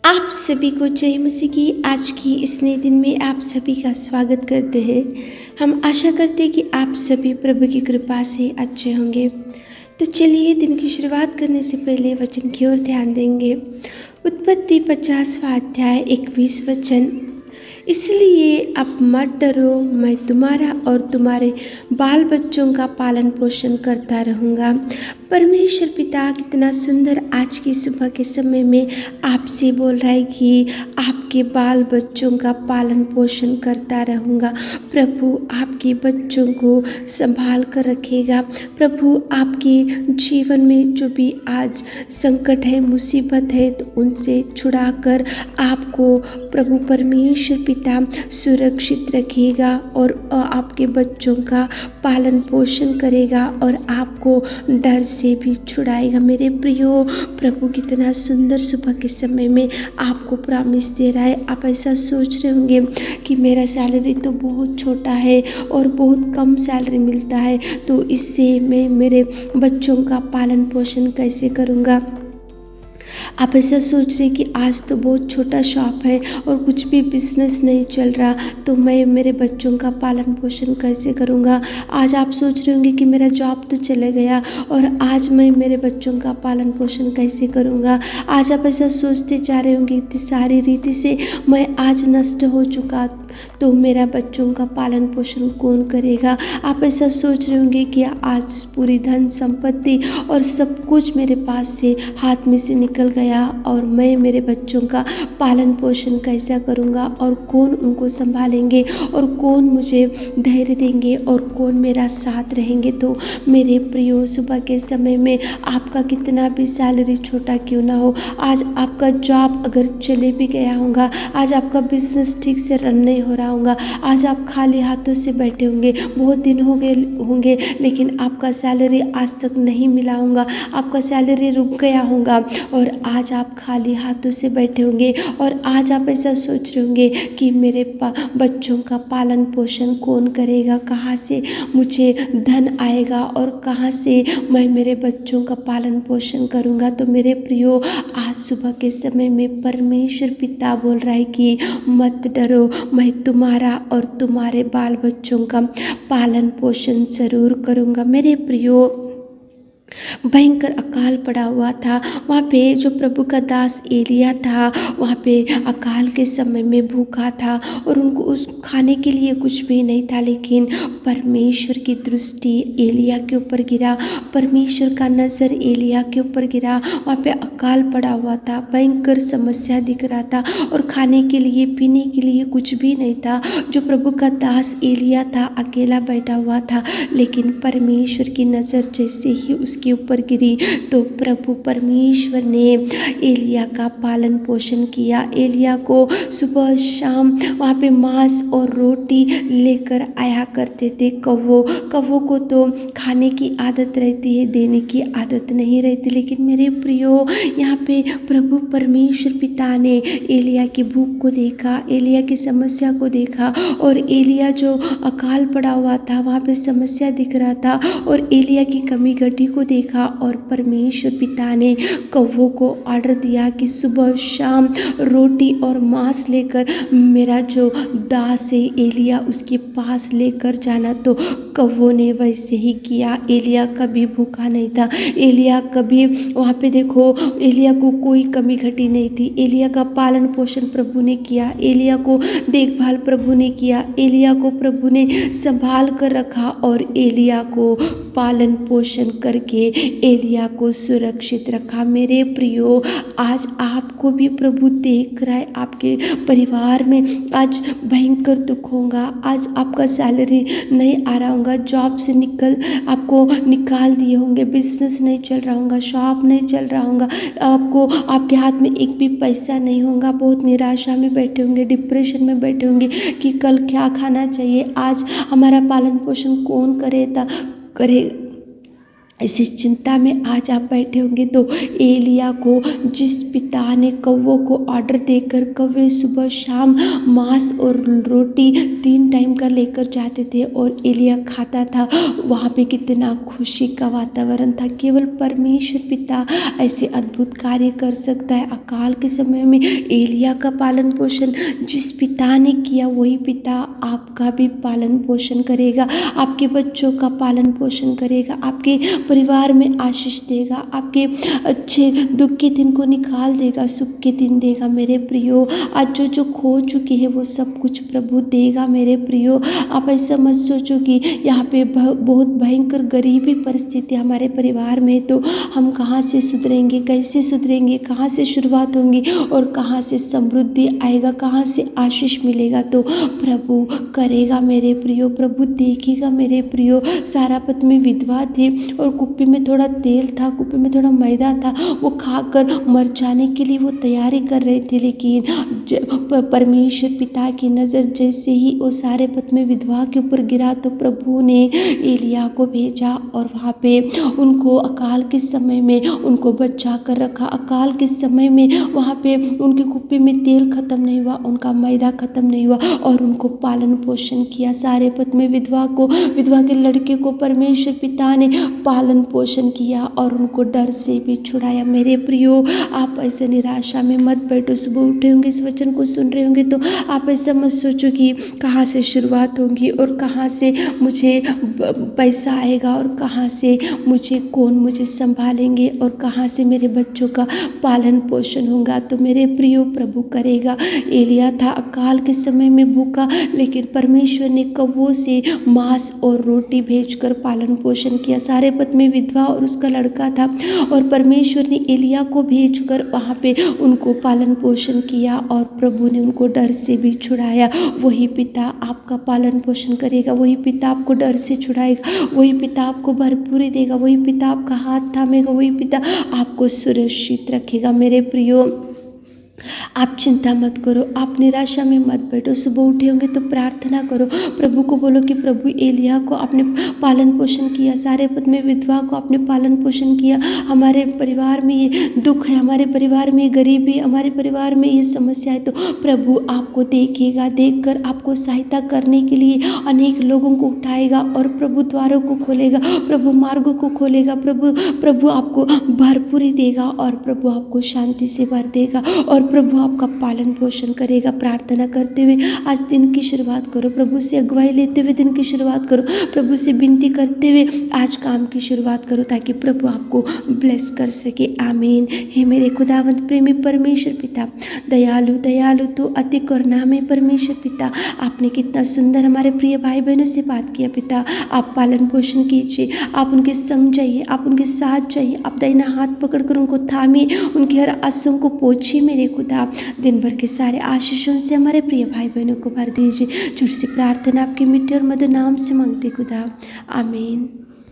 आप सभी को जय मसीह की आज की इस नए दिन में आप सभी का स्वागत करते हैं। हम आशा करते हैं कि आप सभी प्रभु की कृपा से अच्छे होंगे। तो चलिए दिन की शुरुआत करने से पहले वचन की ओर ध्यान देंगे। उत्पत्ति 50वां अध्याय 21 वचन। इसलिए अब मत डरो, मैं तुम्हारा और तुम्हारे बाल बच्चों का पालन पोषण करता रहूँगा। परमेश्वर पिता कितना सुंदर आज की सुबह के समय में आपसे बोल रहा है कि आपके बाल बच्चों का पालन पोषण करता रहूँगा। प्रभु आपके बच्चों को संभाल कर रखेगा। प्रभु आपके जीवन में जो भी आज संकट है, मुसीबत है, तो उनसे छुड़ाकर आपको प्रभु परमेश्वर पिता सुरक्षित रखेगा और आपके बच्चों का पालन पोषण करेगा और आपको डर से भी छुड़ाएगा। मेरे प्रियो, प्रभु कितना सुंदर सुबह के समय में आपको प्रॉमिस दे रहा है। आप ऐसा सोच रहे होंगे कि मेरा सैलरी तो बहुत छोटा है और बहुत कम सैलरी मिलता है, तो इससे मैं मेरे बच्चों का पालन पोषण कैसे करूँगा। आप ऐसा सोच रहे कि आज तो बहुत छोटा शॉप है और कुछ भी बिजनेस नहीं चल रहा, तो मैं मेरे बच्चों का पालन पोषण कैसे करूँगा। आज आप सोच रहे होंगे कि मेरा जॉब तो चले गया और आज मैं मेरे बच्चों का पालन पोषण कैसे करूँगा। आज आप ऐसा सोचते जा रहे होंगे इतनी सारी रीति से मैं आज नष्ट हो चुका, तो मेरा बच्चों का पालन पोषण कौन करेगा। आप ऐसा सोच रहे होंगे कि आज पूरी धन संपत्ति और सब कुछ मेरे पास से हाथ में से निकल गया और मैं मेरे बच्चों का पालन पोषण कैसा करूँगा और कौन उनको संभालेंगे और कौन मुझे धैर्य देंगे और कौन मेरा साथ रहेंगे। तो मेरे प्रियो, सुबह के समय में आपका कितना भी सैलरी छोटा क्यों ना हो, आज आपका जॉब अगर चले भी गया होगा, आज आपका बिजनेस ठीक से रन नहीं हो रहा होगा, आज आप खाली हाथों से बैठे होंगे, बहुत दिन हो गए होंगे लेकिन आपका सैलरी आज तक नहीं मिला होगा, आपका सैलरी रुक गया होगा और आज आप खाली हाथों से बैठे होंगे और आज आप ऐसा सोच रहे होंगे कि मेरे बच्चों का पालन पोषण कौन करेगा, कहाँ से मुझे धन आएगा और कहाँ से मैं मेरे बच्चों का पालन पोषण करूँगा। तो मेरे प्रियो, आज सुबह के समय में परमेश्वर पिता बोल रहा है कि मत डरो, मैं तुम्हारा और तुम्हारे बाल बच्चों का पालन पोषण ज़रूर करूँगा। मेरे प्रियो, भयंकर अकाल पड़ा हुआ था। वहाँ पे जो प्रभु का दास एलिया था, वहाँ पे अकाल के समय में भूखा था और उनको उस खाने के लिए कुछ भी नहीं था, लेकिन परमेश्वर की दृष्टि एलिया के ऊपर गिरा, परमेश्वर का नज़र एलिया के ऊपर गिरा। वहाँ पे अकाल पड़ा हुआ था, भयंकर समस्या दिख रहा था और खाने के लिए पीने के लिए कुछ भी नहीं था। जो प्रभु का दास एलिया था अकेला बैठा हुआ था, लेकिन परमेश्वर की नज़र जैसे ही उसके ऊपर गिरी तो प्रभु परमेश्वर ने एलिया का पालन पोषण किया। एलिया को सुबह शाम वहाँ पे मांस और रोटी लेकर आया करते थे। कौवों को तो खाने की आदत रहती है, देने की आदत नहीं रहती। लेकिन मेरे प्रियो, यहाँ पे प्रभु परमेश्वर पिता ने एलिया की भूख को देखा, एलिया की समस्या को देखा और एलिया जो अकाल पड़ा हुआ था, वहाँ पे समस्या दिख रहा था और एलिया की कमी घटी को देखा और परमेश्वर पिता ने कौवों को ऑर्डर दिया कि सुबह शाम रोटी और मांस लेकर मेरा जो दास है एलिया उसके पास लेकर जाना। तो कौवों ने वैसे ही किया। एलिया कभी भूखा नहीं था, एलिया कभी वहाँ पे देखो, एलिया को कोई कमी घटी नहीं थी। एलिया का पालन पोषण प्रभु ने किया, एलिया को देखभाल प्रभु ने किया, एलिया को प्रभु ने संभाल कर रखा और एलिया को पालन पोषण करके एलिया को सुरक्षित रखा। मेरे प्रियो, आज आपको भी प्रभु देख रहा है। आपके परिवार में आज भयंकर दुख होगा, आज आपका सैलरी नहीं आ रहा होगा, जॉब से आपको निकाल दिए होंगे, बिजनेस नहीं चल रहा होगा, शॉप नहीं चल रहा होगा, आपके हाथ में एक भी पैसा नहीं होगा, बहुत निराशा में बैठे होंगे, डिप्रेशन में बैठे होंगे कि कल क्या खाना चाहिए, आज हमारा पालन पोषण कौन करे इसी चिंता में आज आप बैठे होंगे तो एलिया को जिस पिता ने कौवों को ऑर्डर देकर कौवे सुबह शाम मांस और रोटी 3 टाइम का लेकर जाते थे और एलिया खाता था, वहाँ पे कितना खुशी का वातावरण था। केवल परमेश्वर पिता ऐसे अद्भुत कार्य कर सकता है। अकाल के समय में एलिया का पालन पोषण जिस पिता ने किया वही पिता आपका भी पालन पोषण करेगा, आपके बच्चों का पालन पोषण करेगा, आपके परिवार में आशीष देगा, आपके अच्छे दुख के दिन को निकाल देगा, सुख के दिन देगा। मेरे प्रियो, आज जो खो चुके हैं वो सब कुछ प्रभु देगा। मेरे प्रियो, आप ऐसा मत सोचो कि यहाँ पे बहुत भयंकर गरीबी परिस्थिति हमारे परिवार में, तो हम कहाँ से सुधरेंगे, कैसे सुधरेंगे, कहाँ से शुरुआत होंगी और कहाँ से समृद्धि आएगा, कहाँ से आशीष मिलेगा। तो प्रभु करेगा मेरे प्रियो, प्रभु देखेगा मेरे प्रियो। सारापत में विधवा थी और कुप्पी में थोड़ा तेल था, कुप्पी में थोड़ा मैदा था, वो खाकर मर जाने के लिए वो तैयारी कर रहे थे, लेकिन परमेश्वर पिता की नज़र जैसे ही वो सारेपत में विधवा के ऊपर गिरा तो प्रभु ने एलिया को भेजा और वहाँ पे उनको अकाल के समय में उनको बचा कर रखा। अकाल के समय में वहाँ पे उनकी कुप्पी में तेल खत्म नहीं हुआ, उनका मैदा खत्म नहीं हुआ और उनको पालन पोषण किया। सारेपत में विधवा के लड़के को परमेश्वर पिता ने पालन पोषण किया और उनको डर से भी छुड़ाया। मेरे प्रियो, आप ऐसे निराशा में मत बैठो। सुबह उठे होंगे, इस वचन को सुन रहे होंगे तो आप ऐसा मत सोचो कि कहाँ से शुरुआत होगी और कहाँ से मुझे पैसा आएगा और कहाँ से मुझे संभालेंगे और कहाँ से मेरे बच्चों का पालन पोषण होगा। तो मेरे प्रियो, प्रभु करेगा। एलिया था अकाल के समय में भूखा, लेकिन परमेश्वर ने कौवों से मांस और रोटी भेजकर पालन पोषण किया। सारेपत में विधवा और उसका लड़का था और परमेश्वर ने एलिया को भेजकर वहाँ पे उनको पालन पोषण किया और प्रभु ने उनको डर से भी छुड़ाया। वही पिता आपका पालन पोषण करेगा, वही पिता आपको डर से छुड़ाएगा, वही पिता आपको भरपूरी देगा, वही पिता आपका हाथ थामेगा, वही पिता आपको सुरक्षित रखेगा। मेरे प्रियो, आप चिंता मत करो, आप निराशा में मत बैठो। सुबह उठे होंगे तो प्रार्थना करो, प्रभु को बोलो कि प्रभु एलिया को आपने पालन पोषण किया, सारेपत में विधवा को आपने पालन पोषण किया। हमारे परिवार में ये दुख है, हमारे परिवार में गरीबी, हमारे परिवार में ये समस्या है, तो प्रभु आपको देखेगा, देखकर आपको सहायता करने के लिए अनेक लोगों को उठाएगा और प्रभु द्वारों को खोलेगा, प्रभु मार्गों को खोलेगा, प्रभु आपको भरपूरी देगा और प्रभु आपको शांति से भर देगा और प्रभु आपका पालन पोषण करेगा। प्रार्थना करते हुए आज दिन की शुरुआत करो, प्रभु से अगुवाई लेते हुए दिन की शुरुआत करो, प्रभु से विनती करते हुए आज काम की शुरुआत करो ताकि प्रभु आपको ब्लेस कर सके। आमीन। हे मेरे खुदावंत प्रेमी परमेश्वर पिता, दयालु तो अति करुणामय परमेश्वर पिता, आपने कितना सुंदर हमारे प्रिय भाई बहनों से बात किया। पिता, आप पालन पोषण कीजिए, आप उनके संग जाइए, आप उनके साथ जाइए, आप दाहिना हाथ पकड़कर उनको थामिए, उनकी हर आंसुओं को पोंछिए। मेरे खुदा, दिन भर के सारे आशीषों से हमारे प्रिय भाई बहनों को भर दीजिए। छोटी सी प्रार्थना आपके मीठे और मधुर नाम से मांगते खुदा, आमीन।